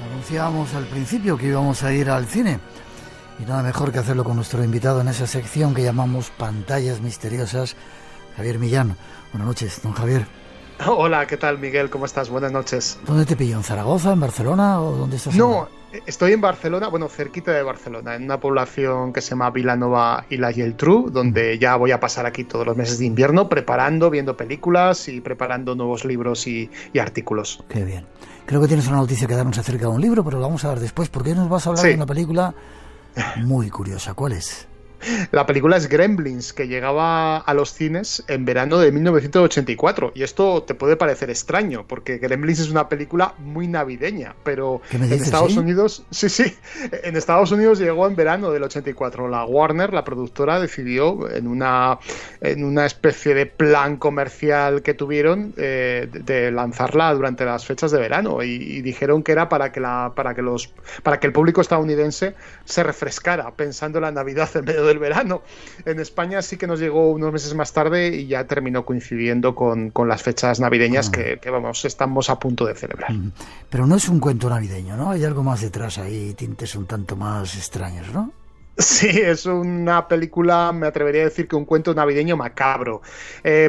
Anunciábamos al principio que íbamos a ir al cine y nada mejor que hacerlo con nuestro invitado en esa sección que llamamos Pantallas Misteriosas, Javier Millán. Buenas noches, don Javier. Hola, ¿qué tal, Miguel? ¿Cómo estás? Buenas noches. ¿Dónde te pillo? ¿En Zaragoza, en Barcelona o dónde estás? No, estoy en Barcelona, bueno, cerquita de Barcelona, en una población que se llama Vilanova y la Geltrú, donde ya voy a pasar aquí todos los meses de invierno preparando, viendo películas y preparando nuevos libros y artículos. Qué bien. Creo que tienes una noticia que darnos acerca de un libro, pero lo vamos a ver después, porque nos vas a hablar de una película muy curiosa. ¿Cuál es? La película es Gremlins, que llegaba a los cines en verano de 1984. Y esto te puede parecer extraño, porque Gremlins es una película muy navideña, pero ¿Qué me dices, en Estados Unidos, en Estados Unidos llegó en verano del 84. La Warner, la productora, decidió en una especie de plan comercial que tuvieron de lanzarla durante las fechas de verano, y dijeron que era para que el público estadounidense se refrescara pensando en la Navidad en medio del verano. En España sí que nos llegó unos meses más tarde y ya terminó coincidiendo con las fechas navideñas que vamos, estamos a punto de celebrar. Pero no es un cuento navideño, ¿no? Hay algo más detrás ahí, tintes un tanto más extraños, ¿no? Sí, es una película, me atrevería a decir que un cuento navideño macabro.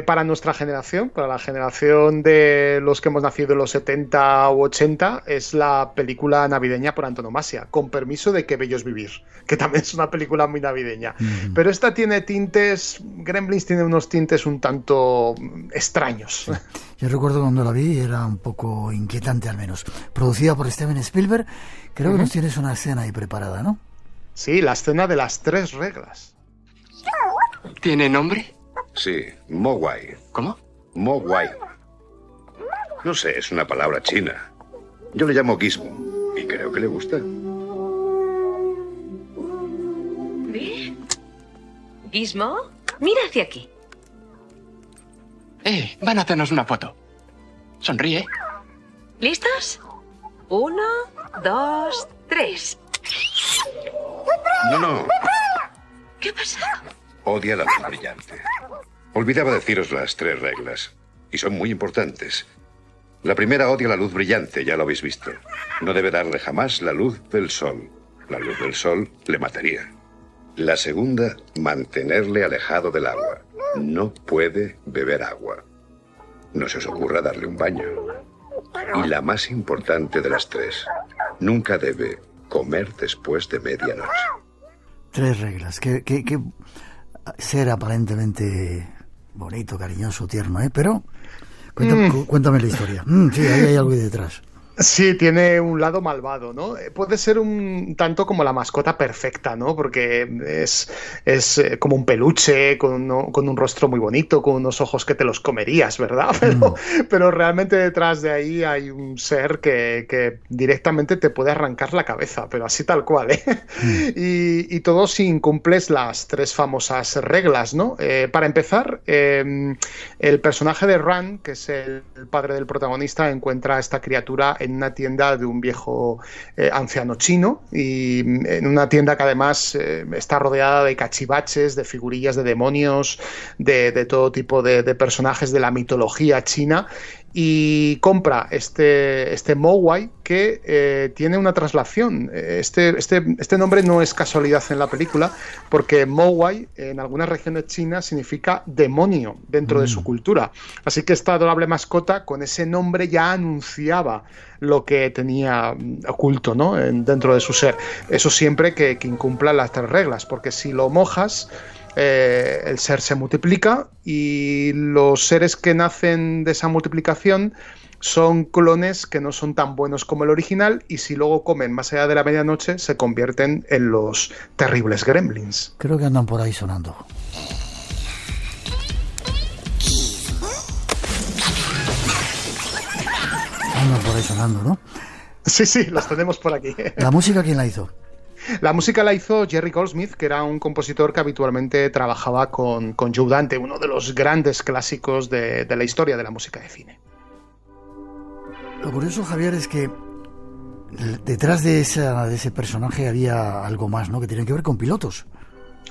Para nuestra generación, para la generación de los que hemos nacido en los 70 u 80, es la película navideña por antonomasia, con permiso de Qué bello es vivir, que también es una película muy navideña. Pero esta tiene tintes, Gremlins tiene unos tintes un tanto extraños. Sí. Yo recuerdo cuando la vi, era un poco inquietante al menos. Producida por Steven Spielberg, creo que nos tienes una escena ahí preparada, ¿no? Sí, la escena de las 3 reglas. ¿Tiene nombre? Sí, Mogwai. ¿Cómo? Mogwai. No sé, es una palabra china. Yo le llamo Gizmo y creo que le gusta. ¿Ve? ¿Gizmo? Mira hacia aquí. Van a hacernos una foto. Sonríe. ¿Listos? 1, 2, 3. No. ¿Qué pasa? Odia la luz brillante. Olvidaba deciros las 3 reglas. Y son muy importantes. La primera, odia la luz brillante, ya lo habéis visto. No debe darle jamás la luz del sol. La luz del sol le mataría. La segunda, mantenerle alejado del agua. No puede beber agua. No se os ocurra darle un baño. Y la más importante de las 3, nunca debe comer después de medianoche. 3 reglas. Que ser aparentemente bonito, cariñoso, tierno, ¿eh? Pero cuéntame la historia. Sí, ahí hay algo ahí detrás. Sí, tiene un lado malvado, ¿no? Puede ser un tanto como la mascota perfecta, ¿no? Porque es como un peluche con un rostro muy bonito, con unos ojos que te los comerías, ¿verdad? Pero realmente detrás de ahí hay un ser que directamente te puede arrancar la cabeza, pero así tal cual, ¿eh? Y todo si incumples las 3 famosas reglas, ¿no? Para empezar, el personaje de Ran, que es el padre del protagonista, encuentra a esta criatura en una tienda de un viejo anciano chino, y en una tienda que además está rodeada de cachivaches, de figurillas de demonios, de todo tipo de personajes de la mitología china, y compra este Mogwai que tiene una traslación. Este nombre no es casualidad en la película, porque Mogwai en algunas regiones chinas significa demonio dentro de su cultura. Así que esta adorable mascota con ese nombre ya anunciaba lo que tenía oculto, ¿no? Dentro de su ser. Eso siempre que incumpla las 3 reglas, porque si lo mojas, el ser se multiplica, y los seres que nacen de esa multiplicación son clones que no son tan buenos como el original, y si luego comen más allá de la medianoche se convierten en los terribles Gremlins. Creo que andan por ahí sonando. Andan por ahí sonando, ¿no? Sí, los tenemos por aquí. ¿La música quién la hizo? La música la hizo Jerry Goldsmith, que era un compositor que habitualmente trabajaba con Joe Dante, uno de los grandes clásicos de la historia de la música de cine. Lo curioso, Javier, es que detrás de ese personaje había algo más, ¿no? Que tiene que ver con pilotos.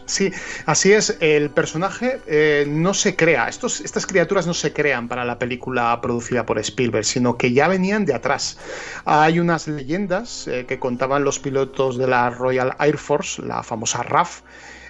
Sí, así es. El personaje no se crea. Estas criaturas no se crean para la película producida por Spielberg, sino que ya venían de atrás. Hay unas leyendas que contaban los pilotos de la Royal Air Force, la famosa RAF.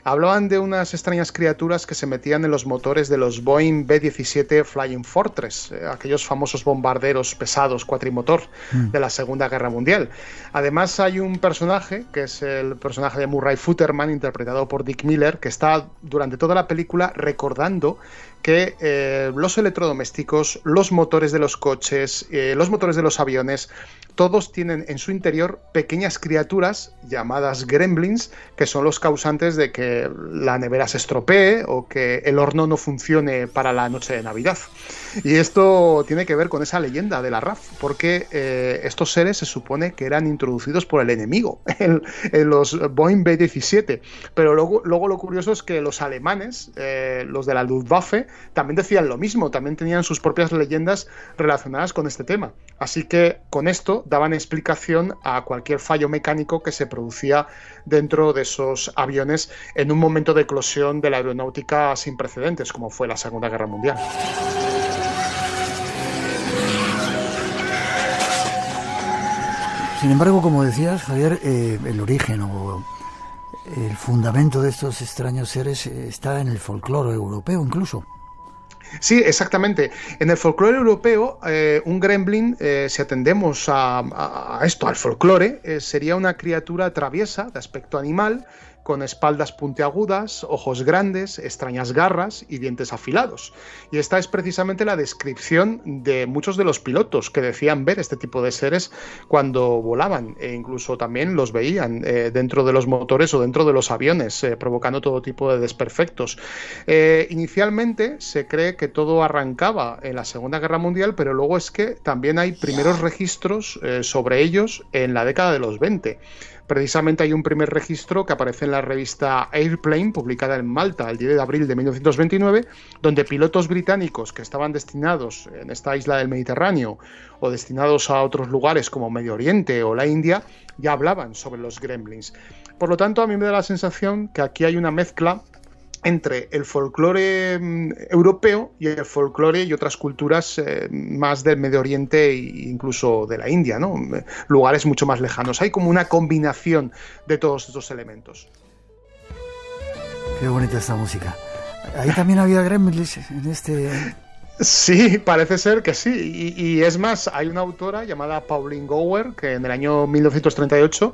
Hablaban de unas extrañas criaturas que se metían en los motores de los Boeing B-17 Flying Fortress, aquellos famosos bombarderos pesados cuatrimotor de la Segunda Guerra Mundial. Además hay un personaje, que es el personaje de Murray Futterman, interpretado por Dick Miller, que está durante toda la película recordando que los electrodomésticos, los motores de los coches, los motores de los aviones, todos tienen en su interior pequeñas criaturas llamadas gremlins, que son los causantes de que la nevera se estropee o que el horno no funcione para la noche de Navidad. Y esto tiene que ver con esa leyenda de la RAF, porque estos seres se supone que eran introducidos por el enemigo en los Boeing B-17. Pero luego lo curioso es que los alemanes, los de la Luftwaffe, también decían lo mismo, también tenían sus propias leyendas relacionadas con este tema. Así que con esto daban explicación a cualquier fallo mecánico que se producía dentro de esos aviones en un momento de eclosión de la aeronáutica sin precedentes, como fue la Segunda Guerra Mundial. Sin embargo, como decías, Javier, el origen o el fundamento de estos extraños seres está en el folclore europeo incluso. Sí, exactamente. En el folclore europeo, un gremlin, si atendemos a esto, al folclore, sería una criatura traviesa, de aspecto animal, con espaldas puntiagudas, ojos grandes, extrañas garras y dientes afilados. Y esta es precisamente la descripción de muchos de los pilotos que decían ver este tipo de seres cuando volaban, e incluso también los veían dentro de los motores o dentro de los aviones, provocando todo tipo de desperfectos. Inicialmente se cree que todo arrancaba en la Segunda Guerra Mundial, pero luego es que también hay primeros registros sobre ellos en la década de los 20. Precisamente hay un primer registro que aparece en la revista Airplane, publicada en Malta el 10 de abril de 1929, donde pilotos británicos que estaban destinados en esta isla del Mediterráneo o destinados a otros lugares como Medio Oriente o la India ya hablaban sobre los gremlins. Por lo tanto, a mí me da la sensación que aquí hay una mezcla entre el folclore europeo y el folclore y otras culturas más del Medio Oriente e incluso de la India, ¿no? Lugares mucho más lejanos. Hay como una combinación de todos estos elementos. Qué bonita esta música. Ahí también había gremlins en este... Sí, parece ser que sí. Y es más, hay una autora llamada Pauline Gower que en el año 1938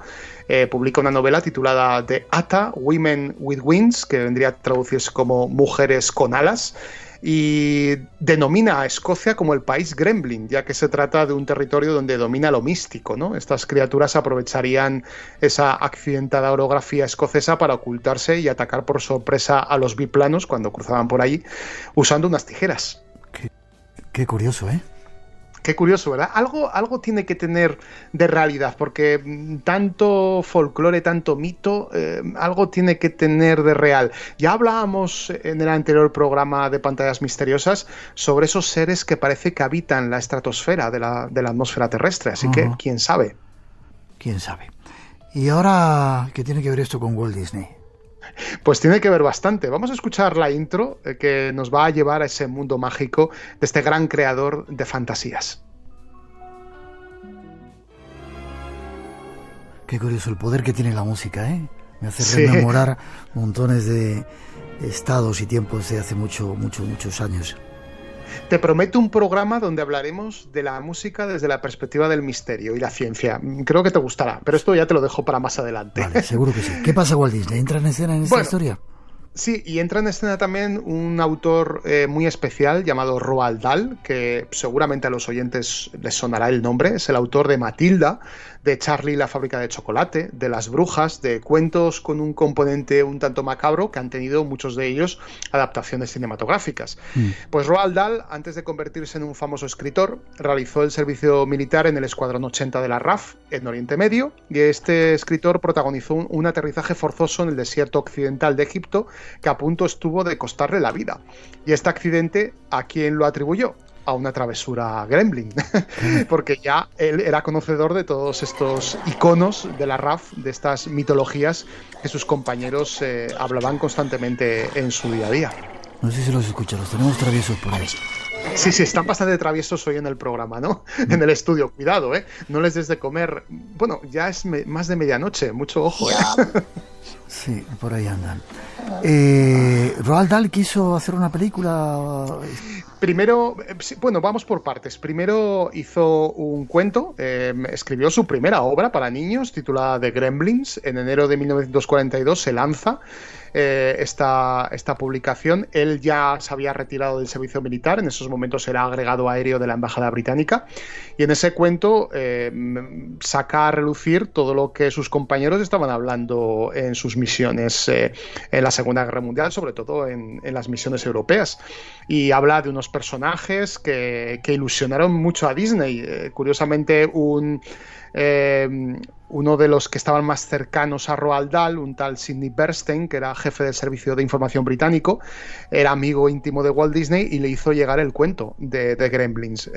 publica una novela titulada The Ata, Women with Wings, que vendría a traducirse como Mujeres con alas, y denomina a Escocia como el país gremlin, ya que se trata de un territorio donde domina lo místico, ¿no? Estas criaturas aprovecharían esa accidentada orografía escocesa para ocultarse y atacar por sorpresa a los biplanos cuando cruzaban por allí, usando unas tijeras. Qué curioso, ¿eh? Qué curioso, ¿verdad? Algo tiene que tener de realidad, porque tanto folclore, tanto mito, algo tiene que tener de real. Ya hablábamos en el anterior programa de Pantallas Misteriosas sobre esos seres que parece que habitan la estratosfera de la atmósfera terrestre, así que quién sabe. ¿Quién sabe? ¿Y ahora qué tiene que ver esto con Walt Disney? Pues tiene que ver bastante. Vamos a escuchar la intro que nos va a llevar a ese mundo mágico de este gran creador de fantasías. Qué curioso el poder que tiene la música, ¿eh? Me hace rememorar montones de estados y tiempos de hace muchos años. Te prometo un programa donde hablaremos de la música desde la perspectiva del misterio y la ciencia. Creo que te gustará, pero esto ya te lo dejo para más adelante. Vale, seguro que sí. ¿Qué pasa, Walt Disney? ¿Entra en escena en esta historia? Sí, y entra en escena también un autor muy especial llamado Roald Dahl, que seguramente a los oyentes les sonará el nombre. Es el autor de Matilda, de Charlie y la fábrica de chocolate, de Las brujas, de cuentos con un componente un tanto macabro que han tenido muchos de ellos adaptaciones cinematográficas. Pues Roald Dahl, antes de convertirse en un famoso escritor, realizó el servicio militar en el Escuadrón 80 de la RAF en Oriente Medio, y este escritor protagonizó un aterrizaje forzoso en el desierto occidental de Egipto que a punto estuvo de costarle la vida. ¿Y este accidente a quién lo atribuyó? a una travesura gremlin, porque ya él era conocedor de todos estos iconos de la RAF, de estas mitologías que sus compañeros hablaban constantemente en su día a día. No sé si los escuchan, los tenemos traviesos por ahí. Sí, están bastante traviesos hoy en el programa, ¿no? En el estudio, cuidado, no les des de comer. Bueno, ya es más de medianoche, mucho ojo, Sí, por ahí andan. Roald Dahl quiso hacer una película. Primero, bueno, vamos por partes. Primero hizo un cuento, escribió su primera obra para niños titulada The Gremlins. En enero de 1942 se lanza esta publicación. Él ya se había retirado del servicio militar, en esos momentos era agregado aéreo de la embajada británica, y en ese cuento saca a relucir todo lo que sus compañeros estaban hablando en sus misiones en la Segunda Guerra Mundial, sobre todo en las misiones europeas, y habla de unos personajes que ilusionaron mucho a Disney. Curiosamente, uno de los que estaban más cercanos a Roald Dahl, un tal Sidney Bernstein, que era jefe del Servicio de Información británico, era amigo íntimo de Walt Disney y le hizo llegar el cuento de Gremlins.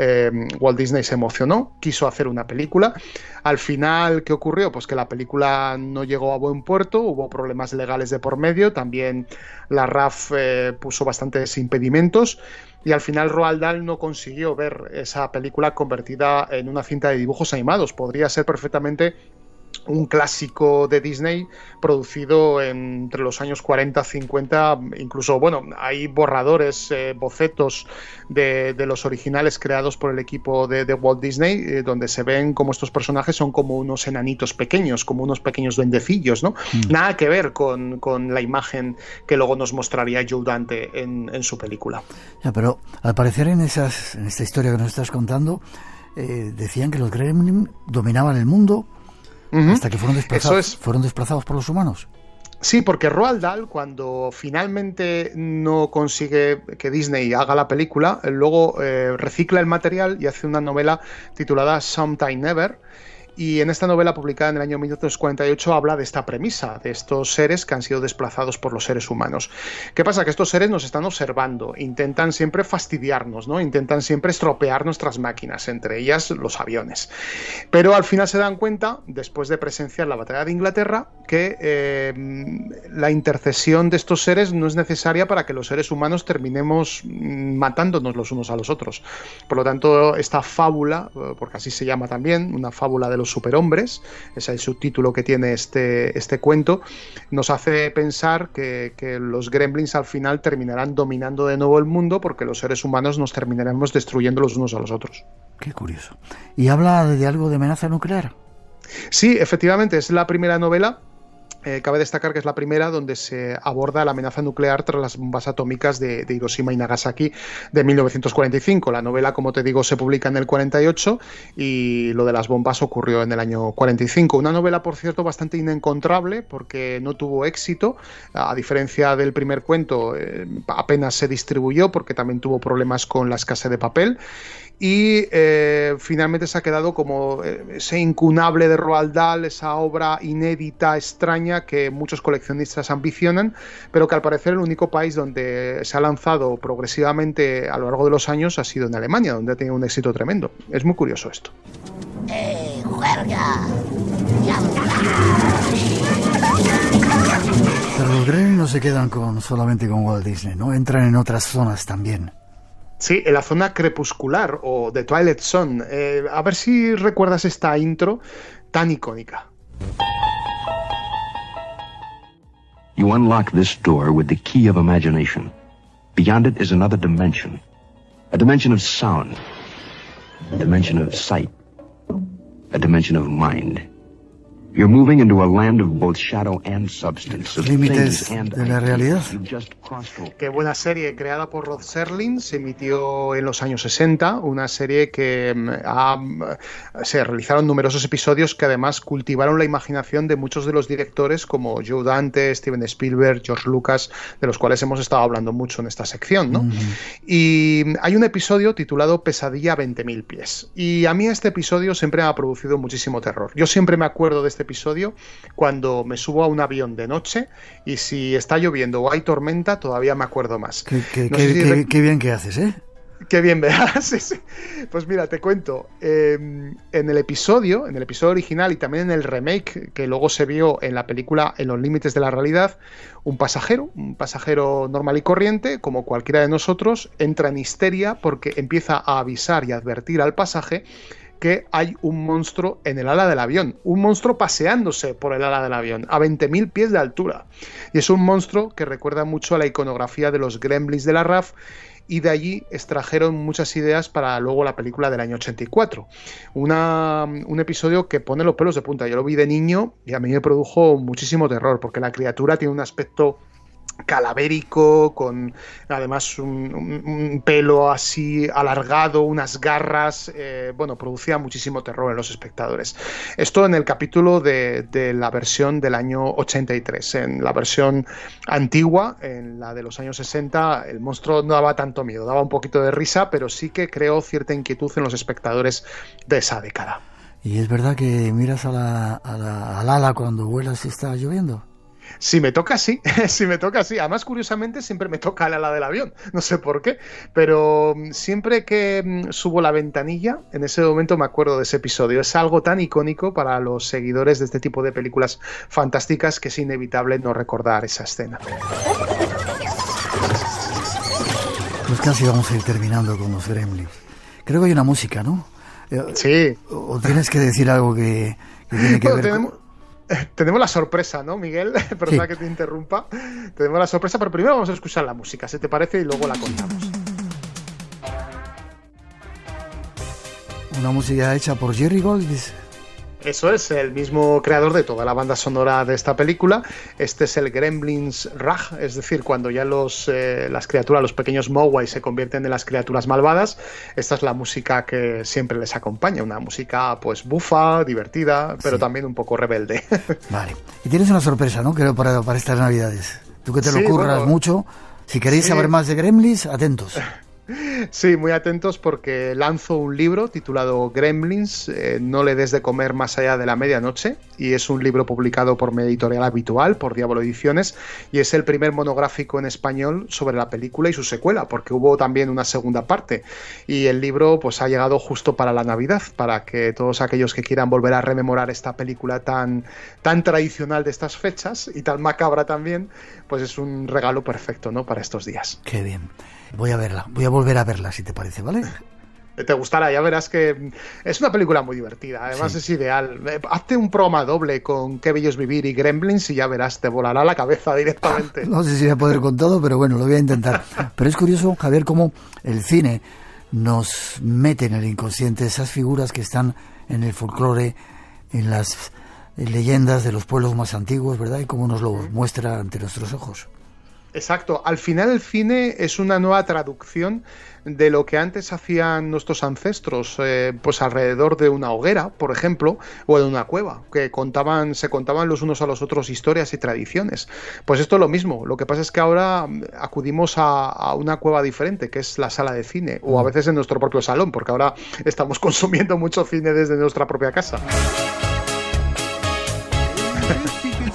Walt Disney se emocionó, quiso hacer una película. Al final, ¿qué ocurrió? Pues que la película no llegó a buen puerto, hubo problemas legales de por medio, también la RAF puso bastantes impedimentos, y al final Roald Dahl no consiguió ver esa película convertida en una cinta de dibujos animados. Podría ser perfectamente un clásico de Disney producido entre los años 40-50, incluso, bueno, hay borradores, bocetos de los originales creados por el equipo de Walt Disney, donde se ven como estos personajes son como unos enanitos pequeños, como unos pequeños duendecillos, ¿no? Nada que ver con la imagen que luego nos mostraría Joe Dante en su película. Ya, pero al parecer en esta historia que nos estás contando, decían que los Gremlins dominaban el mundo hasta que fueron desplazados por los humanos. Sí, porque Roald Dahl, cuando finalmente no consigue que Disney haga la película, luego recicla el material y hace una novela titulada Sometime Never. Y en esta novela, publicada en el año 1948, habla de esta premisa, de estos seres que han sido desplazados por los seres humanos. ¿Qué pasa? Que estos seres nos están observando, intentan siempre fastidiarnos, ¿no? Intentan siempre estropear nuestras máquinas, entre ellas los aviones. Pero al final se dan cuenta, después de presenciar la batalla de Inglaterra, que la intercesión de estos seres no es necesaria para que los seres humanos terminemos matándonos los unos a los otros. Por lo tanto, esta fábula, porque así se llama también, una fábula de los superhombres, ese es el subtítulo que tiene este cuento, nos hace pensar que los Gremlins al final terminarán dominando de nuevo el mundo, porque los seres humanos nos terminaremos destruyendo los unos a los otros. Qué curioso. ¿Y habla de algo de amenaza nuclear? Sí, efectivamente, es la primera novela. Cabe destacar que es la primera donde se aborda la amenaza nuclear tras las bombas atómicas de Hiroshima y Nagasaki de 1945. La novela, como te digo, se publica en el 48 y lo de las bombas ocurrió en el año 45. Una novela, por cierto, bastante inencontrable porque no tuvo éxito. A diferencia del primer cuento, apenas se distribuyó porque también tuvo problemas con la escasez de papel. Y finalmente se ha quedado como ese incunable de Roald Dahl, esa obra inédita, extraña, que muchos coleccionistas ambicionan, pero que al parecer el único país donde se ha lanzado progresivamente a lo largo de los años ha sido en Alemania, donde ha tenido un éxito tremendo. Es muy curioso esto. ¡Juerga! Pero los Gremlins no se quedan solamente con Walt Disney, ¿no? Entran en otras zonas también. Sí, en la zona crepuscular o de Twilight Zone. A ver si recuerdas esta intro tan icónica. You unlock this door with the key of imagination. Beyond it is another dimension. A dimension of sound. A dimension of sight. A dimension of mind. You're moving into a land of both shadow and substance. Límites de la realidad. Qué buena serie, creada por Rod Serling, se emitió en los años 60, una serie que se realizaron numerosos episodios que además cultivaron la imaginación de muchos de los directores como Joe Dante, Steven Spielberg, George Lucas, de los cuales hemos estado hablando mucho en esta sección, ¿no? Y hay un episodio titulado Pesadilla a 20.000 pies. Y a mí este episodio siempre me ha producido muchísimo terror. Yo siempre me acuerdo de este episodio cuando me subo a un avión de noche y si está lloviendo o hay tormenta todavía me acuerdo más. Qué bien que haces, ¿eh? Qué bien, ¿verdad? Sí, sí. Pues mira, te cuento. En el episodio original y también en el remake que luego se vio en la película En los límites de la realidad, un pasajero normal y corriente, como cualquiera de nosotros, entra en histeria porque empieza a avisar y advertir al pasaje que hay un monstruo en el ala del avión, un monstruo paseándose por el ala del avión, a 20.000 pies de altura. Y es un monstruo que recuerda mucho a la iconografía de los Gremlins de la RAF, y de allí extrajeron muchas ideas para luego la película del año 84. Un episodio que pone los pelos de punta. Yo lo vi de niño y a mí me produjo muchísimo terror, porque la criatura tiene un aspecto calavérico, con además un pelo así alargado, unas garras, producía muchísimo terror en los espectadores. Esto en el capítulo de la versión del año 83. En la versión antigua, en la de los años 60, el monstruo no daba tanto miedo, daba un poquito de risa, pero sí que creó cierta inquietud en los espectadores de esa década. ¿Y es verdad que miras al ala cuando vuelas y está lloviendo? Si me toca, sí. Además, curiosamente, siempre me toca el ala del avión. No sé por qué. Pero siempre que subo la ventanilla, en ese momento me acuerdo de ese episodio. Es algo tan icónico para los seguidores de este tipo de películas fantásticas que es inevitable no recordar esa escena. Pues casi vamos a ir terminando con los Gremlins. Creo que hay una música, ¿no? Sí. ¿O tienes que decir algo que tiene que ver con...? Tenemos la sorpresa, ¿no, Miguel? Perdona sí, que te interrumpa. Tenemos la sorpresa, pero primero vamos a escuchar la música, ¿se te parece? Y luego la contamos. Una música hecha por Jerry Goldsmith. Eso es, el mismo creador de toda la banda sonora de esta película. Este es el Gremlins Rag, es decir, cuando ya las criaturas, los pequeños Mogwai se convierten en las criaturas malvadas. Esta es la música que siempre les acompaña, una música pues bufa, divertida, pero sí, también un poco rebelde. Vale, y tienes una sorpresa, ¿no? Creo para estas Navidades. Tú que te lo curras mucho, si queréis saber más de Gremlins, atentos. Sí, muy atentos porque lanzo un libro titulado Gremlins, no le des de comer más allá de la medianoche, y es un libro publicado por mi editorial habitual, por Diablo Ediciones, y es el primer monográfico en español sobre la película y su secuela, porque hubo también una segunda parte, y el libro pues ha llegado justo para la Navidad, para que todos aquellos que quieran volver a rememorar esta película tan tradicional de estas fechas y tan macabra también, pues es un regalo perfecto, ¿no?, para estos días. Qué bien. Voy a volver a verla, si te parece, ¿vale? Te gustará, ya verás que es una película muy divertida, además sí, es ideal. Hazte un programa doble con Qué bello es vivir y Gremlins y ya verás, te volará la cabeza directamente. No sé si voy a poder con todo, pero bueno, lo voy a intentar. Pero es curioso, Javier, cómo el cine nos mete en el inconsciente esas figuras que están en el folclore, en las leyendas de los pueblos más antiguos, ¿verdad? Y cómo nos lo muestra ante nuestros ojos. Exacto, al final el cine es una nueva traducción de lo que antes hacían nuestros ancestros, pues alrededor de una hoguera, por ejemplo, o de una cueva, que se contaban los unos a los otros historias y tradiciones. Pues esto es lo mismo, lo que pasa es que ahora acudimos a una cueva diferente, que es la sala de cine, o a veces en nuestro propio salón, porque ahora estamos consumiendo mucho cine desde nuestra propia casa.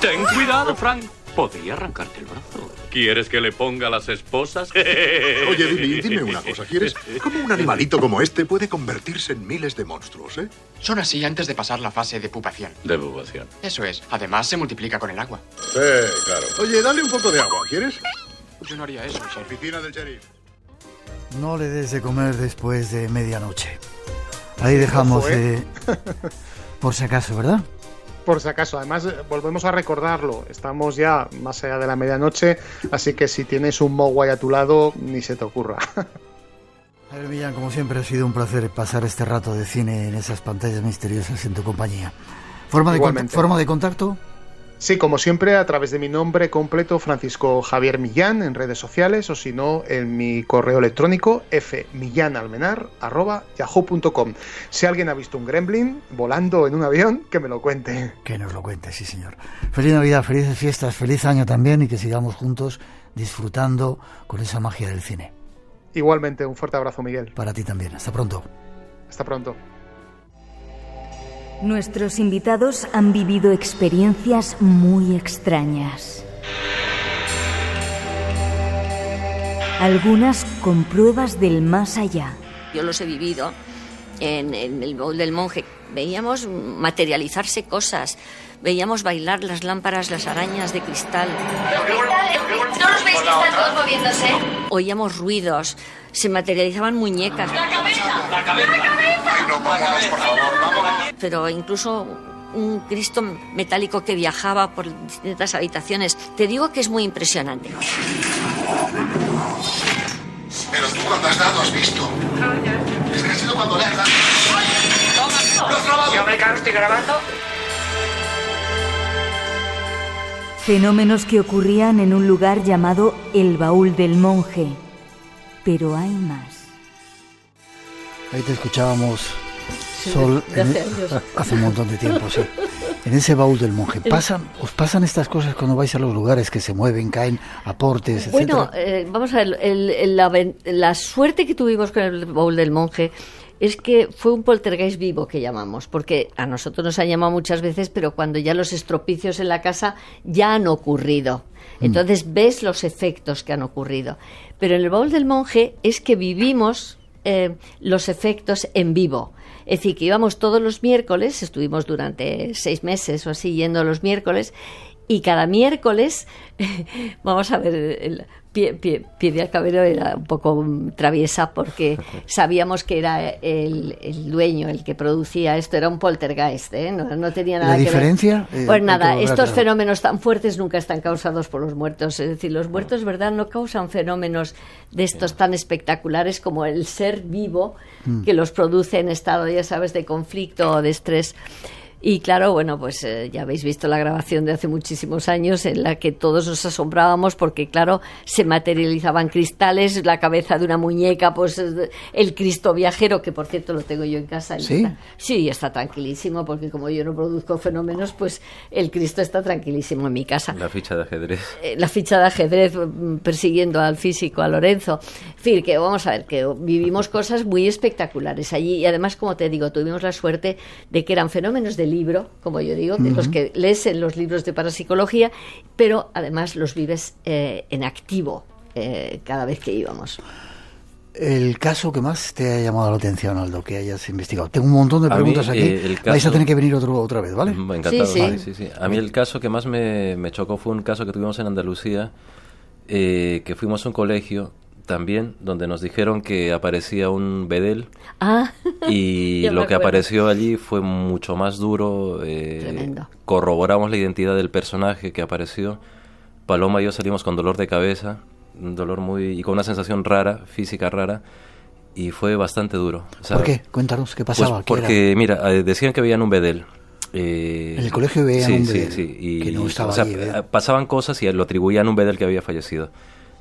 Ten cuidado, Frank. Podría arrancarte el brazo. ¿Quieres que le ponga las esposas? Oye, Billy, dime una cosa. ¿Quieres? ¿Cómo un animalito como este puede convertirse en miles de monstruos, eh? Son así antes de pasar la fase de pupación. De pupación. Eso es. Además, se multiplica con el agua. Sí, claro. Oye, dale un poco de agua, ¿quieres? Yo no haría eso, sheriff. Oficina del sheriff. No le des de comer después de medianoche. Ahí dejamos por si acaso, ¿verdad? Por si acaso, además volvemos a recordarlo, estamos ya más allá de la medianoche, así que si tienes un Mogwai a tu lado, ni se te ocurra. Javier Millán, como siempre ha sido un placer pasar este rato de cine en esas pantallas misteriosas en tu compañía. ¿Forma de contacto? Sí, como siempre, a través de mi nombre completo, Francisco Javier Millán, en redes sociales, o si no, en mi correo electrónico, fmillanalmenar@yahoo.com. Si alguien ha visto un gremlin volando en un avión, que me lo cuente. Que nos lo cuente, sí, señor. Feliz Navidad, felices fiestas, feliz año también, y que sigamos juntos disfrutando con esa magia del cine. Igualmente, un fuerte abrazo, Miguel. Para ti también. Hasta pronto. Hasta pronto. Nuestros invitados han vivido experiencias muy extrañas. algunas con pruebas del más allá. Yo los he vivido en el baúl del monje. Veíamos materializarse cosas, veíamos bailar las lámparas, las arañas de cristal. ¿No los veis que están todos moviéndose? Oíamos ruidos, se materializaban muñecas. ¡La cabeza! ¡La cabeza! Ay, no, vámonos, por favor, vámonos. Pero incluso un Cristo metálico que viajaba por distintas habitaciones. Te digo que es muy impresionante. Pero tú cuando has dado has visto. Es que ha sido cuando le has dado. ¡Lo has grabado! Yo, claro, estoy grabando. Fenómenos que ocurrían en un lugar llamado el baúl del monje. Pero hay más. Ahí te escuchábamos, Sol, de hace años. hace un montón de tiempo, sí. En ese baúl del monje, ¿os pasan estas cosas cuando vais a los lugares que se mueven, caen aportes, Bueno, etcétera? vamos a ver, la suerte que tuvimos con el baúl del monje es que fue un poltergeist vivo que llamamos, porque a nosotros nos han llamado muchas veces, pero cuando ya los estropicios en la casa ya han ocurrido. Entonces ves los efectos que han ocurrido. Pero en el baúl del monje es que vivimos los efectos en vivo. Es decir, que íbamos todos los miércoles, estuvimos durante 6 meses o así yendo los miércoles, y cada miércoles, vamos a ver, Pie de Cabero era un poco traviesa porque sabíamos que era el dueño, el que producía esto, era un poltergeist, ¿eh? No tenía nada que ver. ¿La diferencia? Pues nada, estos fenómenos tan fuertes nunca están causados por los muertos, es decir, los muertos, ¿verdad?, no causan fenómenos de estos tan espectaculares como el ser vivo que los produce en estado, ya sabes, de conflicto o de estrés. Y claro, bueno, pues ya habéis visto la grabación de hace muchísimos años en la que todos nos asombrábamos porque, claro, se materializaban cristales, la cabeza de una muñeca, pues el Cristo viajero, que por cierto lo tengo yo en casa. ¿Sí? Sí, está tranquilísimo porque como yo no produzco fenómenos, pues el Cristo está tranquilísimo en mi casa. La ficha de ajedrez. La ficha de ajedrez persiguiendo al físico, a Lorenzo. En fin, que vamos a ver, que vivimos cosas muy espectaculares allí y además, como te digo, tuvimos la suerte de que eran fenómenos de libro, como yo digo, de los que lees en los libros de parapsicología, pero además los vives en activo cada vez que íbamos. El caso que más te ha llamado la atención, Aldo, que hayas investigado. Tengo un montón de preguntas aquí. Vais a tener que venir otra vez, ¿vale? Encantado. Sí. A mí el caso que más me chocó fue un caso que tuvimos en Andalucía, que fuimos a un colegio también, donde nos dijeron que aparecía un bedel y lo que apareció allí fue mucho más duro. Tremendo. Corroboramos la identidad del personaje que apareció. Paloma y yo salimos con dolor de cabeza, un dolor y con una sensación rara, física rara, y fue bastante duro. O sea, ¿por qué? Cuéntanos, ¿qué pasaba? Pues porque, mira, decían que veían un bedel. En el colegio veían un bedel que no estaba allí, pasaban cosas y lo atribuían a un bedel que había fallecido.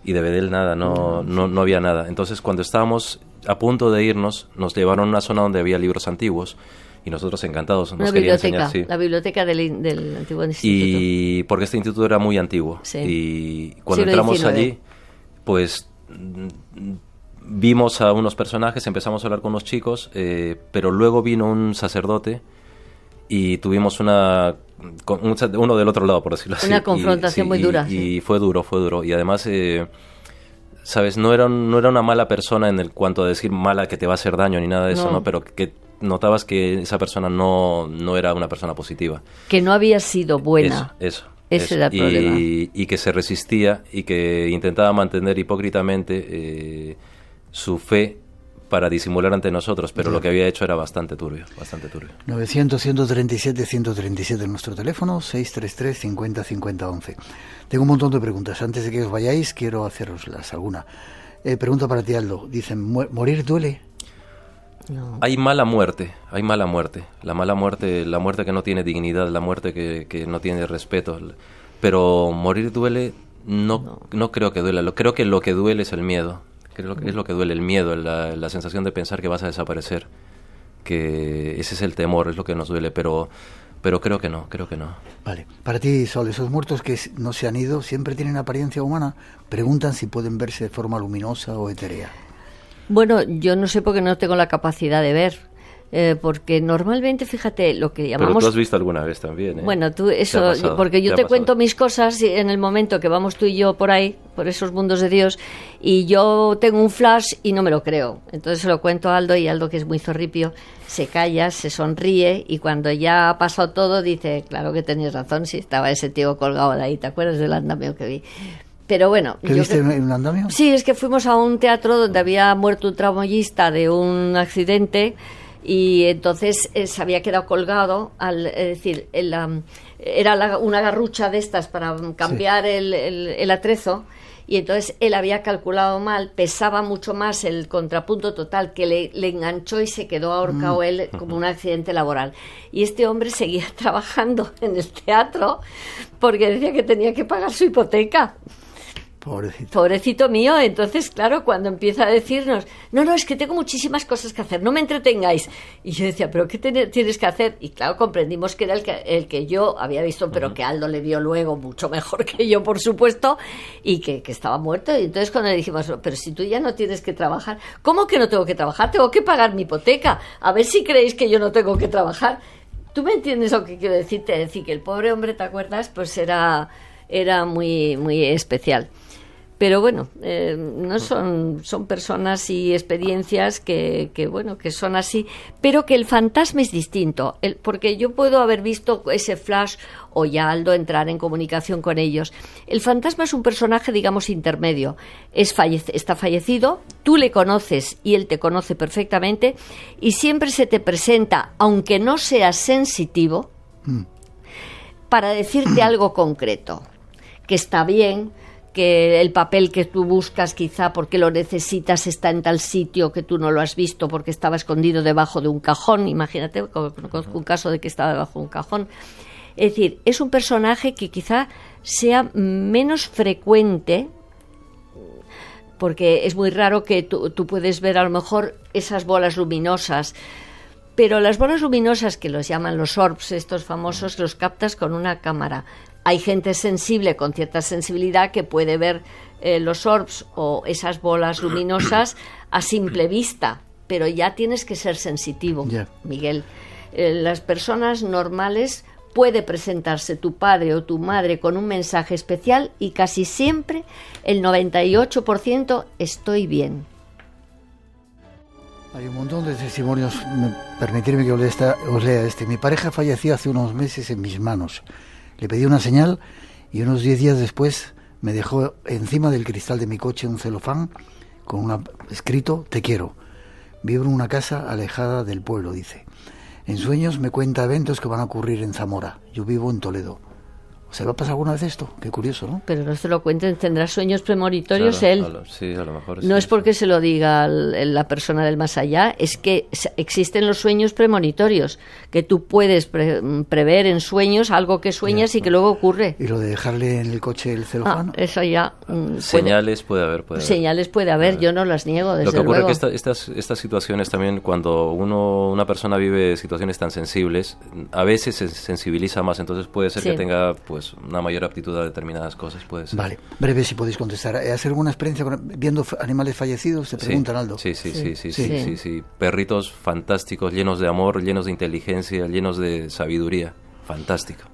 Y de bedel nada, no había nada. Entonces, cuando estábamos a punto de irnos, nos llevaron a una zona donde había libros antiguos y nosotros encantados nos querían enseñar. Sí. La biblioteca del antiguo instituto. Y porque este instituto era muy antiguo. Sí. Y cuando entramos allí, pues vimos a unos personajes, empezamos a hablar con unos chicos, pero luego vino un sacerdote y tuvimos uno del otro lado, por decirlo así. Una confrontación muy dura. Y fue duro. Y además, ¿sabes? No era una mala persona en el cuanto a decir mala que te va a hacer daño ni nada de eso, ¿no? Pero que notabas que esa persona no era una persona positiva. Que no había sido buena. Ese era el problema. Y que se resistía y que intentaba mantener hipócritamente su fe para disimular ante nosotros, pero lo que había hecho era bastante turbio. 900-137-137 en nuestro teléfono, 633-50-50-11. Tengo un montón de preguntas. Antes de que os vayáis, quiero haceroslas alguna. Pregunta para ti, Aldo. Dicen, ¿morir duele? No. Hay mala muerte. La mala muerte, la muerte que no tiene dignidad, la muerte que no tiene respeto. Pero morir duele, no creo que duela. Creo que lo que duele es el miedo. Creo que es lo que duele, el miedo, la sensación de pensar que vas a desaparecer, que ese es el temor, es lo que nos duele, pero creo que no. Vale, para ti, Sol, esos muertos que no se han ido, ¿siempre tienen apariencia humana? Preguntan si pueden verse de forma luminosa o etérea. Bueno, yo no sé porque no tengo la capacidad de ver, Porque normalmente, fíjate, lo que llamamos... Pero tú has visto alguna vez también, ¿eh? Bueno, tú eso, porque yo te cuento mis cosas en el momento que vamos tú y yo por ahí, por esos mundos de Dios, y yo tengo un flash y no me lo creo. Entonces se lo cuento a Aldo, y Aldo, que es muy zorripio, se calla, se sonríe, y cuando ya ha pasado todo dice, claro que tenías razón, si estaba ese tío colgado de ahí, ¿te acuerdas del andamio que vi? Pero bueno... ¿Qué viste en un andamio? Sí, es que fuimos a un teatro donde había muerto un tramoyista de un accidente, y entonces se había quedado colgado, es decir, era una garrucha de estas para cambiar el atrezo, y entonces él había calculado mal, pesaba mucho más el contrapunto total, que le enganchó y se quedó ahorcado él como un accidente laboral. Y este hombre seguía trabajando en el teatro porque decía que tenía que pagar su hipoteca. Pobrecito mío. Entonces, claro, cuando empieza a decirnos, no, es que tengo muchísimas cosas que hacer, no me entretengáis. Y yo decía, ¿pero qué tienes que hacer? Y claro, comprendimos que era el que yo había visto, pero que Aldo le vio luego mucho mejor que yo, por supuesto, y que estaba muerto. Y entonces cuando le dijimos, pero si tú ya no tienes que trabajar, ¿cómo que no tengo que trabajar? Tengo que pagar mi hipoteca. A ver si creéis que yo no tengo que trabajar. ¿Tú me entiendes lo que quiero decirte? Decir que el pobre hombre, ¿te acuerdas? Pues era muy, muy especial. Pero bueno, no son personas y experiencias que son así, pero que el fantasma es distinto, porque yo puedo haber visto ese flash o ya Aldo entrar en comunicación con ellos. El fantasma es un personaje, digamos, intermedio. Está fallecido, tú le conoces y él te conoce perfectamente, y siempre se te presenta, aunque no seas sensitivo, para decirte algo concreto, que está bien, que el papel que tú buscas quizá porque lo necesitas está en tal sitio que tú no lo has visto porque estaba escondido debajo de un cajón. Imagínate, conozco un caso de que estaba debajo de un cajón. Es decir, es un personaje que quizá sea menos frecuente, porque es muy raro que tú puedes ver a lo mejor esas bolas luminosas, pero las bolas luminosas, que los llaman los orbs, estos famosos, los captas con una cámara. Hay gente sensible, con cierta sensibilidad, que puede ver los orbs o esas bolas luminosas a simple vista, pero ya tienes que ser sensitivo, Miguel. Las personas normales puede presentarse tu padre o tu madre con un mensaje especial y casi siempre, el 98%, estoy bien. Hay un montón de testimonios. Permitirme que os lea este. Mi pareja falleció hace unos meses en mis manos. Le pedí una señal y unos 10 días después me dejó encima del cristal de mi coche un celofán con escrito: te quiero. Vivo en una casa alejada del pueblo, dice. En sueños me cuenta eventos que van a ocurrir en Zamora. Yo vivo en Toledo. ¿Se va a pasar alguna vez esto? Qué curioso, ¿no? Pero no se lo cuenten, tendrá sueños premonitorios, claro, él. Sí, a lo mejor no es porque se lo diga la persona del más allá, es que existen los sueños premonitorios, que tú puedes prever en sueños algo que sueñas y que luego ocurre. ¿Y lo de dejarle en el coche el celofán? Eso ya... Señales puede haber. Señales puede haber, yo no las niego, desde luego. Lo que ocurre es que estas situaciones también, cuando una persona vive situaciones tan sensibles, a veces se sensibiliza más, entonces puede ser que tenga pues una mayor aptitud a determinadas cosas, puede ser. Vale, breve si podéis contestar. ¿Has alguna experiencia viendo animales fallecidos? Te preguntan, Aldo. Sí. Perritos fantásticos, llenos de amor, llenos de inteligencia, llenos de sabiduría. Fantástico.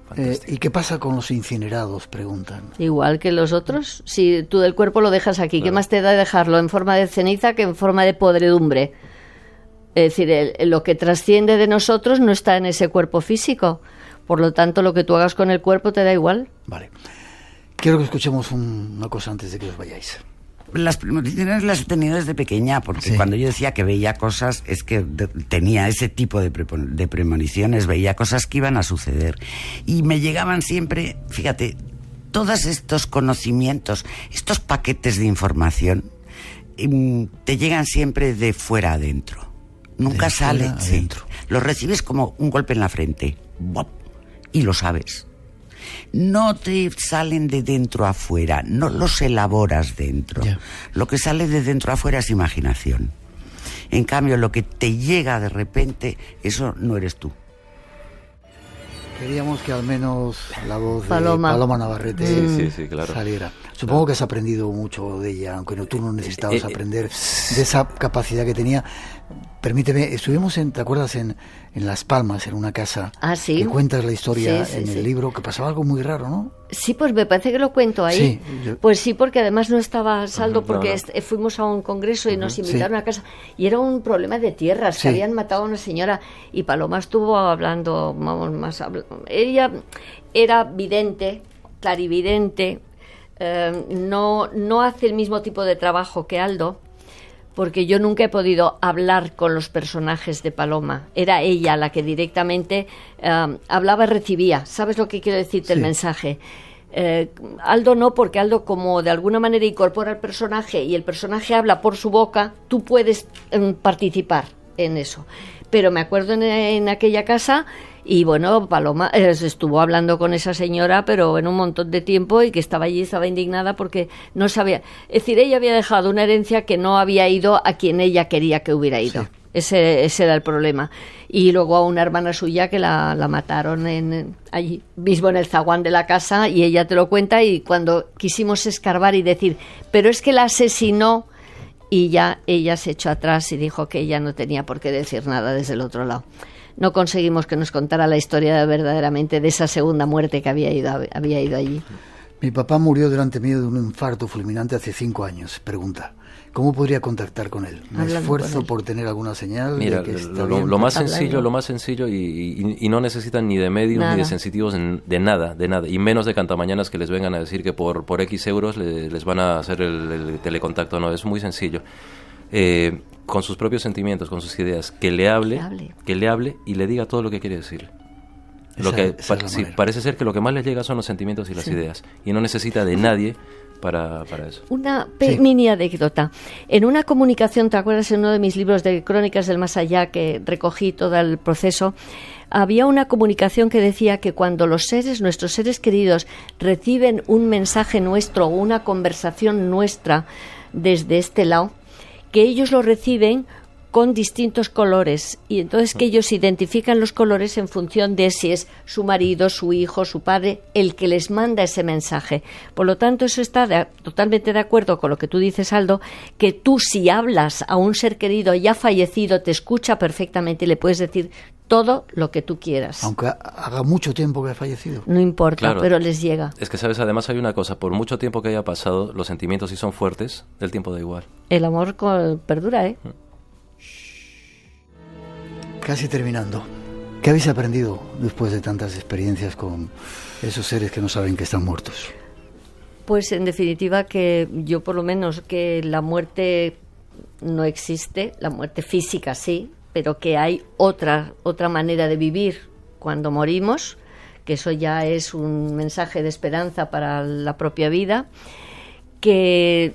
¿Y qué pasa con los incinerados? Preguntan. Igual que los otros. Si tú del cuerpo lo dejas aquí, ¿qué más te da dejarlo en forma de ceniza que en forma de podredumbre? Es decir, lo que trasciende de nosotros no está en ese cuerpo físico. Por lo tanto, lo que tú hagas con el cuerpo te da igual. Vale. Quiero que escuchemos una cosa antes de que os vayáis. Las premoniciones las he tenido desde pequeña, porque cuando yo decía que veía cosas, es que tenía ese tipo de premoniciones, veía cosas que iban a suceder. Y me llegaban siempre, fíjate, todos estos conocimientos, estos paquetes de información, te llegan siempre de fuera adentro. Nunca salen. Los recibes como un golpe en la frente. ¡Bop! Y lo sabes. No te salen de dentro a afuera, no los elaboras dentro. Lo que sale de dentro a afuera es imaginación. En cambio, lo que te llega de repente, eso no eres tú. Queríamos que al menos la voz de Paloma Navarrete claro. saliera. Supongo que has aprendido mucho de ella, aunque tú no necesitabas aprender de esa capacidad que tenía. permíteme, estuvimos ¿te acuerdas? En Las Palmas, en una casa. Ah, sí. Que cuentas la historia Sí, en el libro, que pasaba algo muy raro, ¿no? Sí, pues me parece que lo cuento ahí. Sí, Pues sí, porque además no estaba a saldo, porque fuimos a un congreso y nos invitaron a casa, y era un problema de tierras, que habían matado a una señora, y Paloma estuvo hablando, ella era vidente, clarividente, no hace el mismo tipo de trabajo que Aldo, porque yo nunca he podido hablar con los personajes de Paloma. Era ella la que directamente hablaba y recibía. ¿Sabes lo que quiero decirte el mensaje? Aldo no, porque Aldo, como de alguna manera incorpora el personaje y el personaje habla por su boca, tú puedes participar en eso. Pero me acuerdo en aquella casa, y bueno, Paloma estuvo hablando con esa señora, pero en un montón de tiempo, y que estaba allí, estaba indignada porque no sabía. Es decir, ella había dejado una herencia que no había ido a quien ella quería que hubiera ido. Sí. Ese era el problema. Y luego a una hermana suya que la mataron allí mismo en el zaguán de la casa, y ella te lo cuenta, y cuando quisimos escarbar y decir, pero es que la asesinó, y ya ella se echó atrás y dijo que ella no tenía por qué decir nada desde el otro lado. No conseguimos que nos contara la historia verdaderamente de esa segunda muerte que había ido allí. Mi papá murió delante mío de un infarto fulminante hace 5 años. Pregunta, ¿cómo podría contactar con él? ¿Me esfuerzo por tener alguna señal? Mira, de que está lo más sencillo y no necesitan ni de medios ni de sensitivos de nada, y menos de cantamañanas que les vengan a decir que por X euros les van a hacer el telecontacto. No, es muy sencillo. Con sus propios sentimientos, con sus ideas, que le hable y le diga todo lo que quiere decir. Parece ser que lo que más les llega son los sentimientos y las ideas, y no necesita de nadie para eso. Una mini anécdota. En una comunicación, ¿te acuerdas? En uno de mis libros de Crónicas del Más Allá, que recogí todo el proceso, había una comunicación que decía que cuando nuestros seres queridos, reciben un mensaje nuestro o una conversación nuestra desde este lado, que ellos lo reciben con distintos colores, y entonces que ellos identifican los colores en función de si es su marido, su hijo, su padre, el que les manda ese mensaje. Por lo tanto, eso está totalmente de acuerdo con lo que tú dices, Aldo, que tú, si hablas a un ser querido ya fallecido, te escucha perfectamente y le puedes decir todo lo que tú quieras. Aunque haga mucho tiempo que ha fallecido. No importa, claro, pero les llega. Es que, ¿sabes? Además hay una cosa, por mucho tiempo que haya pasado, los sentimientos, si son fuertes, el tiempo da igual. El amor perdura, ¿eh? Casi terminando. ¿Qué habéis aprendido después de tantas experiencias con esos seres que no saben que están muertos? Pues en definitiva que yo, por lo menos, que la muerte no existe, la muerte física sí, pero que hay otra manera de vivir cuando morimos, que eso ya es un mensaje de esperanza para la propia vida, que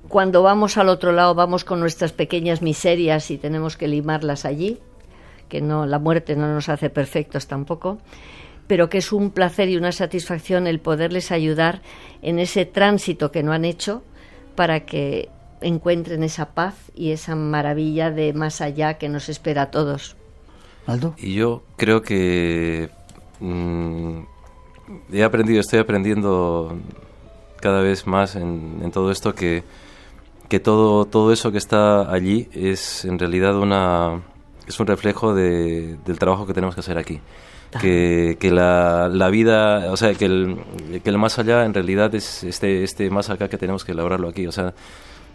cuando vamos al otro lado vamos con nuestras pequeñas miserias y tenemos que limarlas allí, que no, la muerte no nos hace perfectos tampoco, pero que es un placer y una satisfacción el poderles ayudar en ese tránsito que no han hecho para que encuentren esa paz y esa maravilla de más allá que nos espera a todos. ¿Aldo? Y yo creo que estoy aprendiendo cada vez más en todo esto que todo eso que está allí es en realidad es un reflejo del trabajo que tenemos que hacer aquí. Que la vida, o sea, que el más allá en realidad es este más acá que tenemos que elaborarlo aquí. O sea,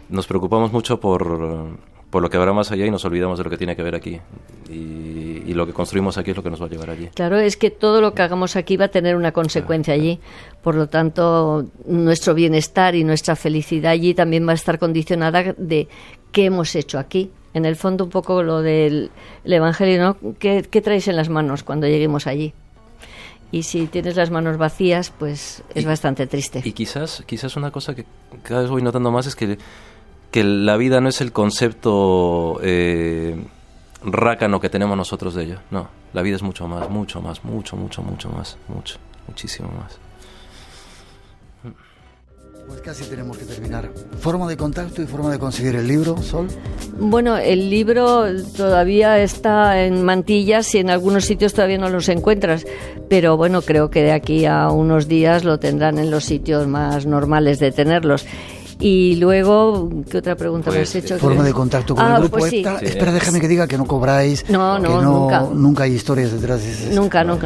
nos preocupamos mucho por lo que habrá más allá y nos olvidamos de lo que tiene que ver aquí. Y lo que construimos aquí es lo que nos va a llevar allí. Claro, es que todo lo que hagamos aquí va a tener una consecuencia allí. Por lo tanto, nuestro bienestar y nuestra felicidad allí también va a estar condicionada de qué hemos hecho aquí. En el fondo, un poco lo del Evangelio, ¿no? ¿Qué traes en las manos cuando lleguemos allí? Y si tienes las manos vacías, pues es bastante triste. Y quizás una cosa que cada vez voy notando más es que la vida no es el concepto rácano que tenemos nosotros de ella. No, la vida es mucho más, muchísimo más. Pues casi tenemos que terminar. ¿Forma de contacto y forma de conseguir el libro, Sol? Bueno, el libro todavía está en mantillas y en algunos sitios todavía no los encuentras, pero bueno, creo que de aquí a unos días lo tendrán en los sitios más normales de tenerlos. Y luego, ¿qué otra pregunta me has hecho? Forma de contacto con el grupo pues EPTA. sí. Espera, déjame que diga que no cobráis. No, nunca hay historias detrás de eso. Nunca. No.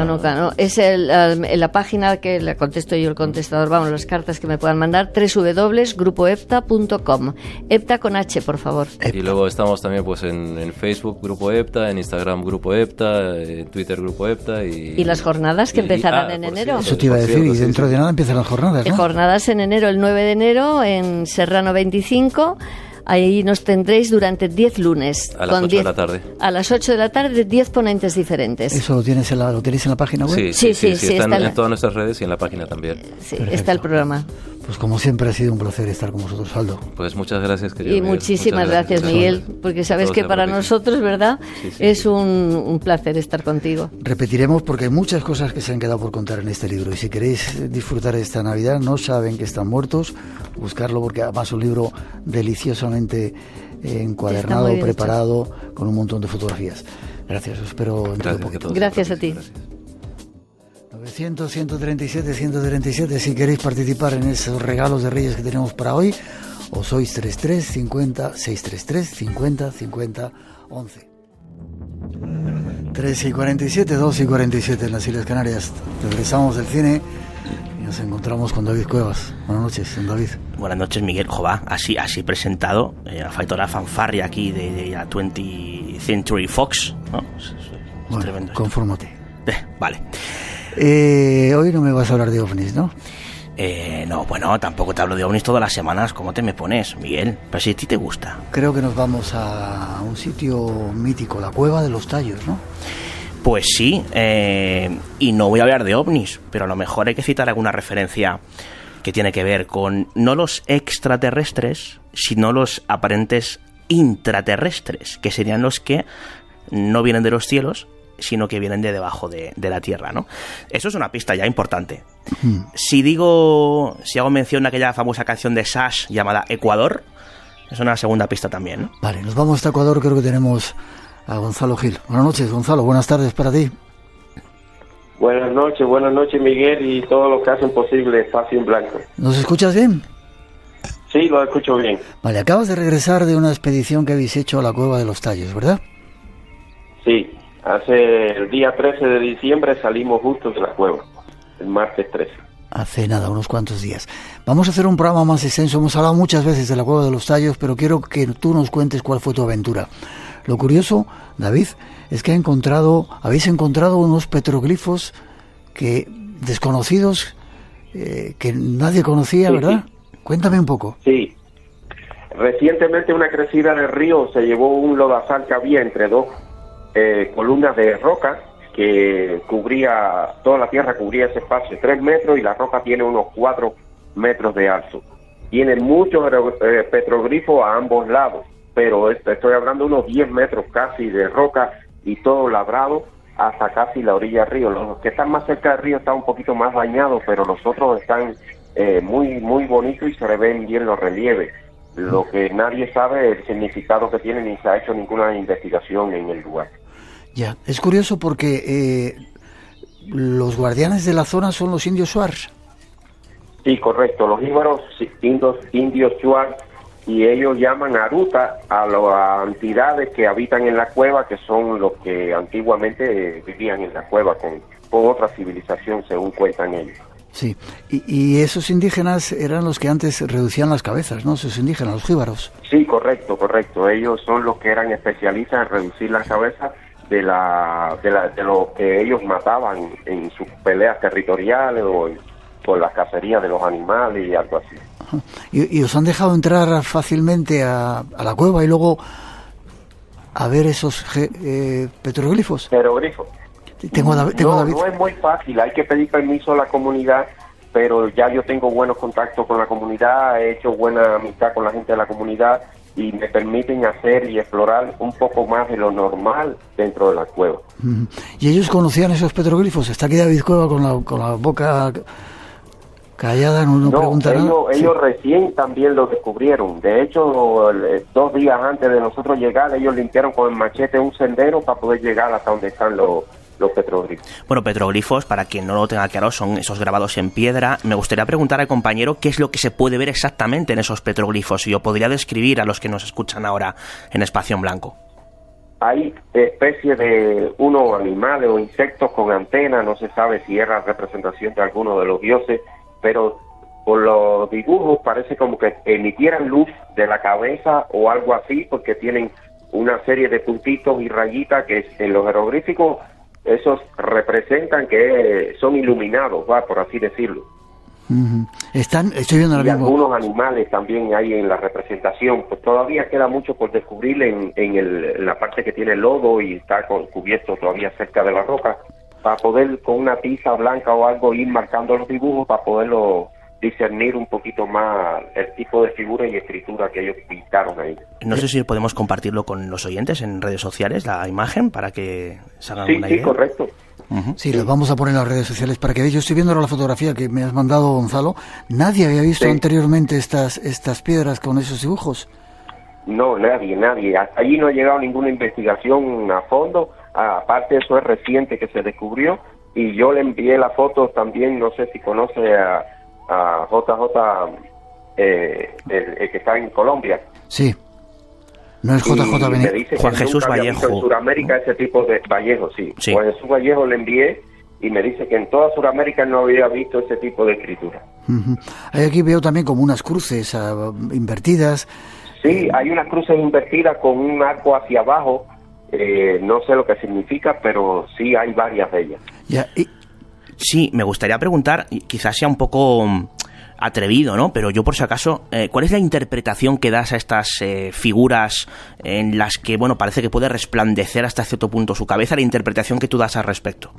Es la página que le contesto yo, el contestador, vamos, las cartas que me puedan mandar, www.grupoepta.com. EPTA con H, por favor. Y luego estamos también pues en Facebook Grupo EPTA, en Instagram Grupo EPTA, en Twitter Grupo EPTA. ¿Y las jornadas que empezarán en enero? Eso te iba a decir, y dentro de nada empiezan las jornadas, ¿no? Jornadas en enero, el 9 de enero, en Serrano 25. Ahí nos tendréis durante 10 lunes. A las 8 de la tarde. A las 8 de la tarde, 10 ponentes diferentes. ¿Eso lo tenéis en la página web? Sí, está en todas nuestras redes y en la página también. Sí, está el programa. Pues como siempre ha sido un placer estar con vosotros, Aldo. Pues muchas gracias, querido Y Miguel. muchísimas gracias, Miguel, porque sabes que para nosotros, ¿verdad? Es un placer estar contigo. Repetiremos porque hay muchas cosas que se han quedado por contar en este libro, y si queréis disfrutar esta Navidad, no saben que están muertos, buscarlo, porque además es un libro deliciosamente encuadernado, preparado, con un montón de fotografías. Gracias, os espero dentro de poquito. Gracias a ti. Gracias. 900, 137, 137, si queréis participar en esos regalos de Reyes que tenemos para hoy, o sois 33 50 633 50 50 11. 3 y 47, 2 y 47 en las Islas Canarias. Regresamos del cine y nos encontramos con David Cuevas. Buenas noches, don David. Buenas noches, Miguel. Jová, así presentado, la fanfarria aquí de la 20th Century Fox, ¿no? Es tremendo. Confórmate. Vale. Hoy no me vas a hablar de ovnis, ¿no? No, bueno, tampoco te hablo de ovnis todas las semanas. ¿Cómo te me pones, Miguel? Pero si a ti te gusta. Creo que nos vamos a un sitio mítico, la Cueva de los Tallos, ¿no? Pues sí, y no voy a hablar de ovnis, pero a lo mejor hay que citar alguna referencia que tiene que ver con no los extraterrestres, sino los aparentes intraterrestres, que serían los que no vienen de los cielos, sino que vienen de debajo de la Tierra, ¿no? Eso es una pista ya importante. Si hago mención a aquella famosa canción de Sash llamada Ecuador, es una segunda pista también, ¿no? Vale, nos vamos hasta Ecuador, creo que tenemos a Gonzalo Gil. Buenas noches, Gonzalo, buenas tardes para ti. Buenas noches, Miguel, y todos los que hacen posible Espacio en Blanco. ¿Nos escuchas bien? Sí, lo escucho bien. Vale, acabas de regresar de una expedición que habéis hecho a la Cueva de los Tallos, ¿verdad? Sí. Hace el día 13 de diciembre salimos justo de la cueva, el martes 13. Hace nada, unos cuantos días. Vamos a hacer un programa más extenso. Hemos hablado muchas veces de la Cueva de los Tallos, pero quiero que tú nos cuentes cuál fue tu aventura. Lo curioso, David, es que habéis encontrado unos petroglifos desconocidos, que nadie conocía, sí, ¿verdad? Sí. Cuéntame un poco. Sí. Recientemente una crecida del río se llevó un lodazal que había entre dos columnas de roca que cubría toda la tierra, cubría ese espacio 3 metros, y la roca tiene unos 4 metros de alto. Tiene muchos petroglifos a ambos lados, pero estoy hablando de unos 10 metros casi de roca, y todo labrado hasta casi la orilla del río. Los que están más cerca del río están un poquito más dañados, pero los otros están muy muy bonitos y se le ven bien los relieves. Lo que nadie sabe es el significado que tienen, ni se ha hecho ninguna investigación en el lugar. Ya, es curioso porque los guardianes de la zona son los indios Shuar. Sí, correcto, los íbaros indios Shuar, y ellos llaman Aruta a las entidades que habitan en la cueva, que son los que antiguamente vivían en la cueva con otra civilización, según cuentan ellos. Sí, y esos indígenas eran los que antes reducían las cabezas, ¿no? Esos indígenas, los jíbaros. Sí, correcto. Ellos son los que eran especialistas en reducir las cabezas de lo que ellos mataban en sus peleas territoriales o por la cacería de los animales y algo así. ¿Y os han dejado entrar fácilmente a la cueva y luego a ver esos petroglifos? Petroglifos. No es muy fácil, hay que pedir permiso a la comunidad, pero ya yo tengo buenos contactos con la comunidad, he hecho buena amistad con la gente de la comunidad, y me permiten hacer y explorar un poco más de lo normal dentro de la cueva. ¿Y ellos conocían esos petroglifos? Está aquí David Cueva con la boca callada, no preguntará. Ellos recién también lo descubrieron. De hecho, 2 días antes de nosotros llegar, ellos limpiaron con el machete un sendero para poder llegar hasta donde están los petroglifos. Bueno, petroglifos, para quien no lo tenga claro, son esos grabados en piedra. Me gustaría preguntar al compañero qué es lo que se puede ver exactamente en esos petroglifos, y yo podría describir a los que nos escuchan ahora en Espacio en Blanco. Hay especies de unos animales o insectos con antenas, no se sabe si era representación de alguno de los dioses, pero por los dibujos parece como que emitieran luz de la cabeza o algo así, porque tienen una serie de puntitos y rayitas que en los jeroglíficos esos representan que son iluminados, por así decirlo. Estoy viendo ahora mismo. Algunos animales también hay en la representación, pues todavía queda mucho por descubrir en la parte que tiene lodo y está cubierto todavía cerca de la roca, para poder con una tiza blanca o algo ir marcando los dibujos para poderlo discernir un poquito más el tipo de figura y escritura que ellos pintaron ahí. No sé si podemos compartirlo con los oyentes en redes sociales, la imagen, para que se hagan una idea. Sí, correcto. Sí, lo vamos a poner en las redes sociales para que veáis. Yo estoy viendo ahora la fotografía que me has mandado, Gonzalo. Nadie había visto anteriormente estas piedras con esos dibujos. No, nadie. Hasta allí no ha llegado ninguna investigación a fondo. Aparte, eso es reciente que se descubrió. Y yo le envié la foto también, no sé si conoce a JJ, el que está en Colombia. Sí. No es JJ Benítez. Juan Jesús Vallejo. En Sudamérica ese tipo de Vallejo, sí. Juan Jesús Vallejo le envié y me dice que en toda Sudamérica no había visto ese tipo de escritura. Aquí veo también como unas cruces invertidas. Sí, hay unas cruces invertidas con un arco hacia abajo. No sé lo que significa, pero sí hay varias de ellas. Sí, me gustaría preguntar, quizás sea un poco atrevido, ¿no? Pero yo por si acaso, ¿cuál es la interpretación que das a estas figuras en las que, bueno, parece que puede resplandecer hasta cierto punto su cabeza? La interpretación que tú das al respecto.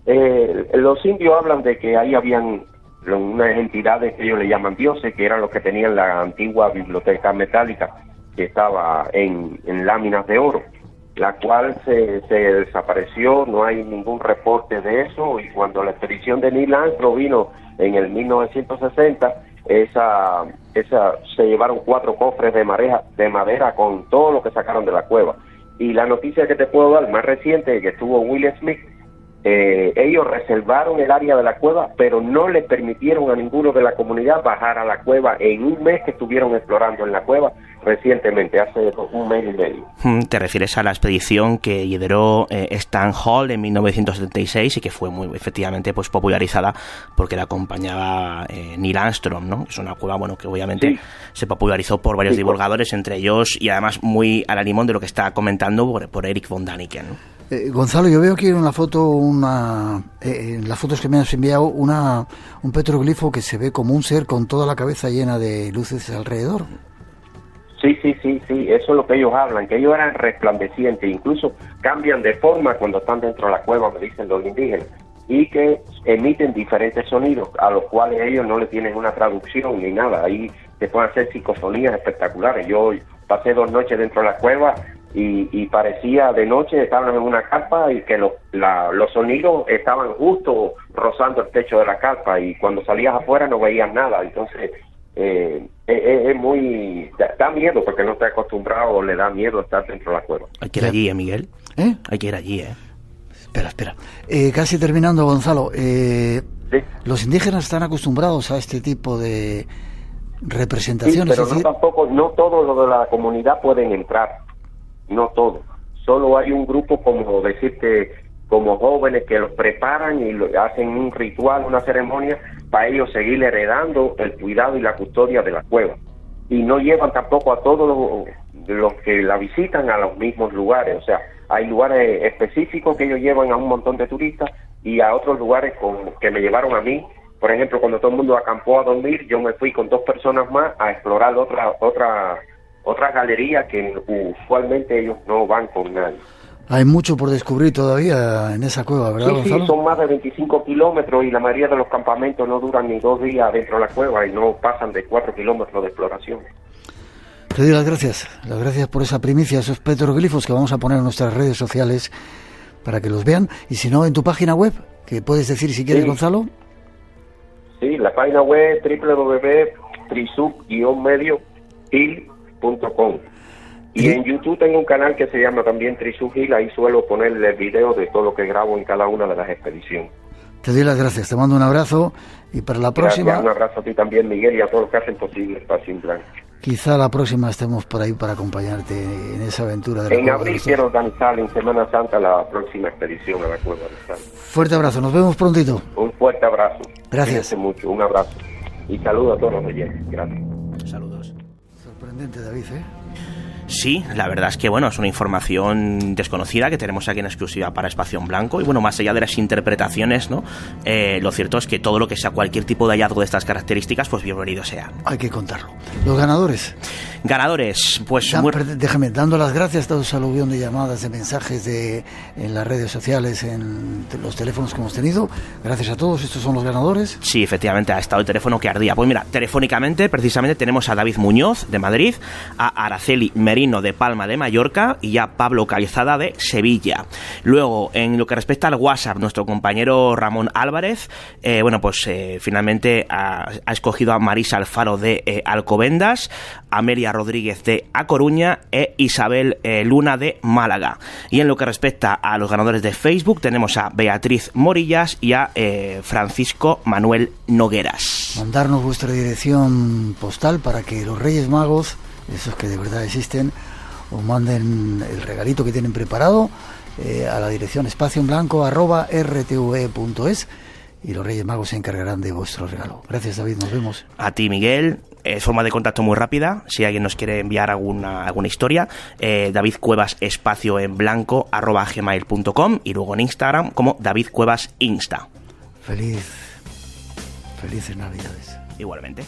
Los indios hablan de que ahí habían unas entidades que ellos le llaman dioses, que eran los que tenían la antigua biblioteca metálica que estaba en láminas de oro, la cual se desapareció, no hay ningún reporte de eso, y cuando la expedición de Neil Armstrong vino en el 1960, se llevaron 4 cofres de madera con todo lo que sacaron de la cueva. Y la noticia que te puedo dar más reciente, que estuvo Will Smith, ellos reservaron el área de la cueva, pero no le permitieron a ninguno de la comunidad bajar a la cueva en un mes que estuvieron explorando en la cueva recientemente, hace 1 mes y medio. Te refieres a la expedición que lideró Stan Hall en 1976 y que fue muy efectivamente pues popularizada porque la acompañaba Neil Armstrong, ¿no? Es una cueva, bueno, que obviamente se popularizó por varios divulgadores, entre ellos, y además muy a la limón de lo que está comentando por Eric von Däniken, ¿no? Gonzalo, yo veo aquí en la foto, en las fotos que me has enviado, un petroglifo que se ve como un ser con toda la cabeza llena de luces alrededor. Sí, eso es lo que ellos hablan, que ellos eran resplandecientes, incluso cambian de forma cuando están dentro de la cueva, me dicen los indígenas, y que emiten diferentes sonidos, a los cuales ellos no le tienen una traducción ni nada. Ahí se pueden hacer psicofonías espectaculares. Yo pasé 2 noches dentro de la cueva y parecía de noche, estaban en una carpa y que los sonidos estaban justo rozando el techo de la carpa, y cuando salías afuera no veías nada. Entonces es muy... da miedo porque no está acostumbrado, o le da miedo estar dentro de la cueva. Hay que ir allí, Miguel. Hay que ir allí, Espera. Casi terminando, Gonzalo. Los indígenas están acostumbrados a este tipo de representaciones. Sí, pero no todos los de la comunidad pueden entrar. No todos. Solo hay un grupo, como decirte, como jóvenes que los preparan y hacen un ritual, una ceremonia, para ellos seguir heredando el cuidado y la custodia de la cueva. Y no llevan tampoco a todos los que la visitan a los mismos lugares. O sea, hay lugares específicos que ellos llevan a un montón de turistas, y a otros lugares que me llevaron a mí. Por ejemplo, cuando todo el mundo acampó a dormir, yo me fui con 2 personas más a explorar otra galería que usualmente ellos no van con nadie. Hay mucho por descubrir todavía en esa cueva, ¿verdad, Gonzalo? Sí, son más de 25 kilómetros y la mayoría de los campamentos no duran ni 2 días dentro de la cueva y no pasan de 4 kilómetros de exploración. Te doy las gracias por esa primicia, esos petroglifos que vamos a poner en nuestras redes sociales para que los vean, y si no, en tu página web, que puedes decir si quieres, Gonzalo. Sí, la página web www.trisub-medio.com. Y en YouTube tengo un canal que se llama también Trisugil, ahí suelo ponerle videos de todo lo que grabo en cada una de las expediciones. Te doy las gracias, te mando un abrazo y para la próxima... Gracias, un abrazo a ti también, Miguel, y a todos los que hacen posible Espacio en Blanco. Quizá la próxima estemos por ahí para acompañarte en esa aventura de la En Cueva abril de los quiero organizar en Semana Santa la próxima expedición a la Cueva de Sal. Fuerte abrazo, nos vemos prontito. Un fuerte abrazo. Gracias. Cuídense mucho, un abrazo. Y saludo a todos los oyentes. Gracias. Saludos. Sorprendente, David, ¿eh? Sí, la verdad es que bueno, es una información desconocida que tenemos aquí en exclusiva para Espacio en Blanco y bueno, más allá de las interpretaciones, ¿no? Lo cierto es que todo lo que sea cualquier tipo de hallazgo de estas características, pues bienvenido sea. Hay que contarlo. Los ganadores. Ganadores, pues... Déjame, dando las gracias a todo ese aluvión de llamadas, de mensajes en las redes sociales, en los teléfonos que hemos tenido. Gracias a todos, estos son los ganadores. Sí, efectivamente, ha estado el teléfono que ardía. Pues mira, telefónicamente, precisamente tenemos a David Muñoz, de Madrid, a Araceli Merino, de Palma de Mallorca, y a Pablo Calzada, de Sevilla. Luego, en lo que respecta al WhatsApp, nuestro compañero Ramón Álvarez, finalmente ha escogido a Marisa Alfaro, de Alcobendas, a Meria Rodríguez, de A Coruña, e Isabel Luna, de Málaga. Y en lo que respecta a los ganadores de Facebook, tenemos a Beatriz Morillas y a Francisco Manuel Nogueras. Mandarnos vuestra dirección postal para que los Reyes Magos, esos que de verdad existen, os manden el regalito que tienen preparado a la dirección espacioenblanco@rtve.es y los Reyes Magos se encargarán de vuestro regalo. Gracias, David, nos vemos. A ti, Miguel. Forma de contacto muy rápida, si alguien nos quiere enviar alguna historia, David Cuevas espacio en blanco @gmail.com y luego en Instagram como David Cuevas Insta. Felices Navidades. Igualmente.